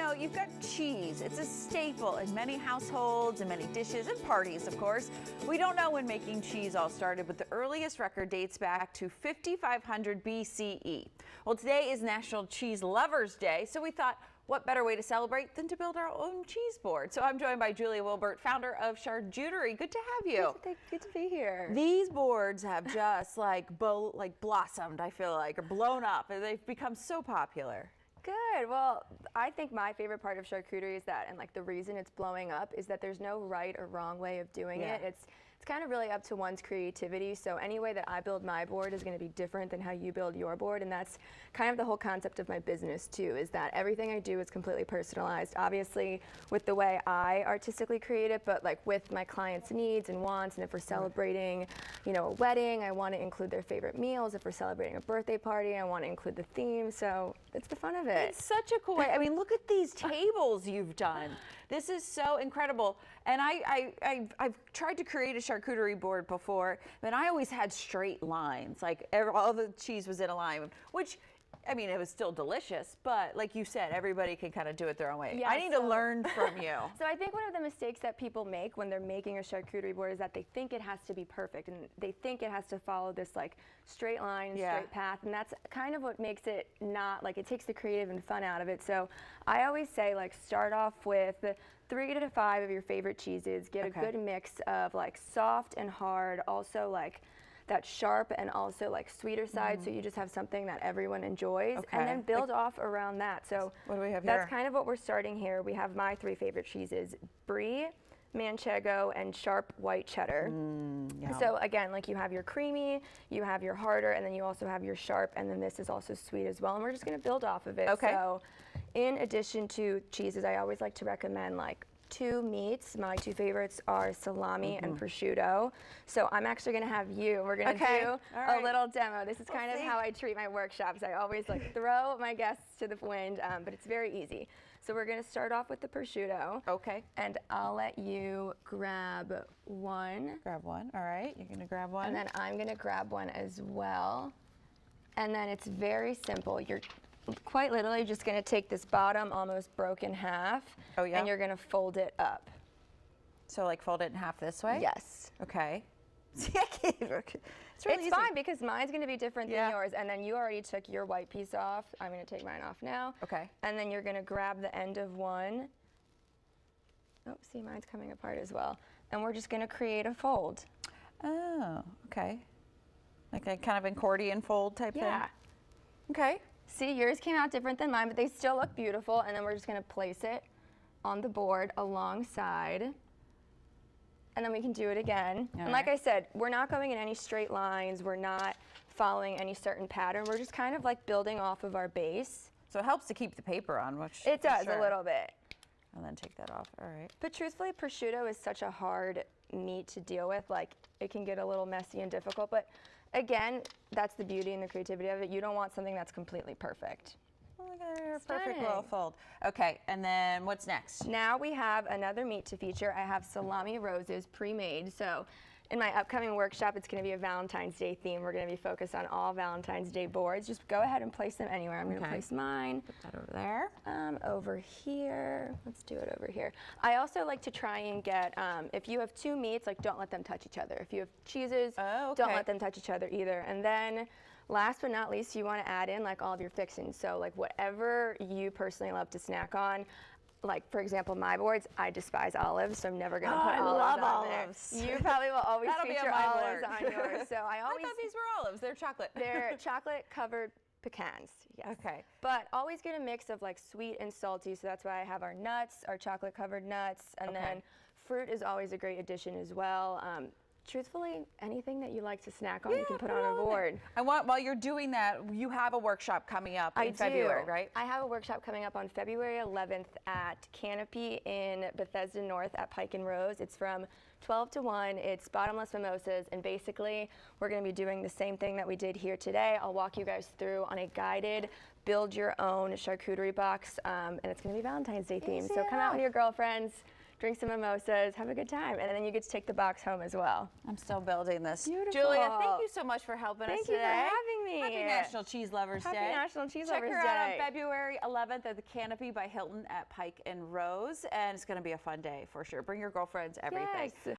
know, you've got cheese. It's a staple in many households and many dishes and parties, of course. We don't know when making cheese all started, but the earliest record dates back to 5500 BCE. Well, today is National Cheese Lovers Day, so we thought, what better way to celebrate than to build our own cheese board? So I'm joined by Wilbert, founder of Charjuterie. Good to have you. Good to be here. These boards have just like blossomed, I feel like, or blown up. They've become so popular. Good. Well, I think my favorite part of charcuterie is that, and like the reason it's blowing up is that there's no right or wrong way of doing it. It's kind of really up to one's creativity. So any way that I build my board is going to be different than how you build your board, and that's kind of the whole concept of my business too, is that everything I do is completely personalized, obviously with the way I artistically create it, but like with my clients' needs and wants. And if we're celebrating, you know, a wedding, I want to include their favorite meals. If we're celebrating a birthday party, I want to include the theme. So it's the fun of it. It's such a cool way. I mean, look at these tables you've done. This is so incredible. And I've tried to create a charcuterie board before, but I always had straight lines. Like all the cheese was in a line, which, I mean, it was still delicious, but like you said, everybody can kind of do it their own way. Yeah, I need to learn from you. So I think one of the mistakes that people make when they're making a charcuterie board is that they think it has to be perfect, and they think it has to follow this like straight line, straight path, and that's kind of what makes it not, like, it takes the creative and fun out of it. So I always say, like, start off with 3 to 5 of your favorite cheeses, get a good mix of like soft and hard, also like that sharp and also like sweeter side, so you just have something that everyone enjoys, and then build off around that. So what do we have here? That's kind of what we're starting here. We have my 3 favorite cheeses: brie, manchego, and sharp white cheddar. So again, like, you have your creamy, you have your harder, and then you also have your sharp, and then this is also sweet as well, and we're just going to build off of it. So in addition to cheeses, I always like to recommend like 2 meats. My 2 favorites are salami and prosciutto. So I'm actually going to have you, we're going to do a little demo. This is kind of how I treat my workshops. I always like throw my guests to the wind, but it's very easy. So we're going to start off with the prosciutto. And I'll let you grab one. Grab one. All right. You're going to grab one. And then I'm going to grab one as well. And then it's very simple. You're quite literally just going to take this bottom almost broken half, and you're going to fold it up. So like fold it in half this way? Yes. Okay. It's fine because mine's going to be different than yours, and then you already took your white piece off. I'm going to take mine off now. And then you're going to grab the end of one. Oh, see, mine's coming apart as well. And we're just going to create a fold. Oh, okay. Like a kind of accordion fold type thing? Yeah. Okay. See, yours came out different than mine, but they still look beautiful. And then we're just going to place it on the board alongside. And then we can do it again. And like I said, we're not going in any straight lines. We're not following any certain pattern. We're just kind of like building off of our base. So it helps to keep the paper on, which it does a little bit. And then take that off. All right. But truthfully, prosciutto is such a hard meat to deal with. Like, it can get a little messy and difficult, but again, that's the beauty and the creativity of it. You don't want something that's completely perfect. Oh my God, you're a perfect little fold. Okay, and then what's next? Now we have another meat to feature. I have salami roses pre-made. So in my upcoming workshop, it's going to be a Valentine's Day theme. We're going to be focused on all Valentine's Day boards. Just go ahead and place them anywhere. I'm going to place mine. Put that over there. Over here. Let's do it over here. I also like to try and get, if you have 2 meats, like, don't let them touch each other. If you have cheeses, don't let them touch each other either. And then last but not least, you want to add in like all of your fixings. So like whatever you personally love to snack on. Like, for example, my boards, I despise olives, so I'm never going to put olives on there. You probably will always feature olives on yours. So I thought these were olives. They're chocolate. They're chocolate-covered pecans. Yes. Okay. But always get a mix of like sweet and salty. So that's why I have our nuts, our chocolate-covered nuts, and then fruit is always a great addition as well. Truthfully, anything that you like to snack on, you can put on a board. And while you're doing that, you have a workshop coming up in February, right? I have a workshop coming up on February 11th at Canopy in Bethesda North at Pike and Rose. It's from 12 to 1. It's bottomless mimosas, and basically we're going to be doing the same thing that we did here today. I'll walk you guys through on a guided build your own charcuterie box, and it's going to be Valentine's Day themed. So come out with your girlfriends. drink some mimosas, have a good time, and then you get to take the box home as well. I'm still building this. Beautiful. Julia, thank you so much for helping us today. Thank you for having me. Happy National Cheese Lovers Day. Happy National Cheese Lovers Day. Check her out on February 11th at the Canopy by Hilton at Pike and Rose, and it's going to be a fun day for sure. Bring your girlfriends, everything. Yes.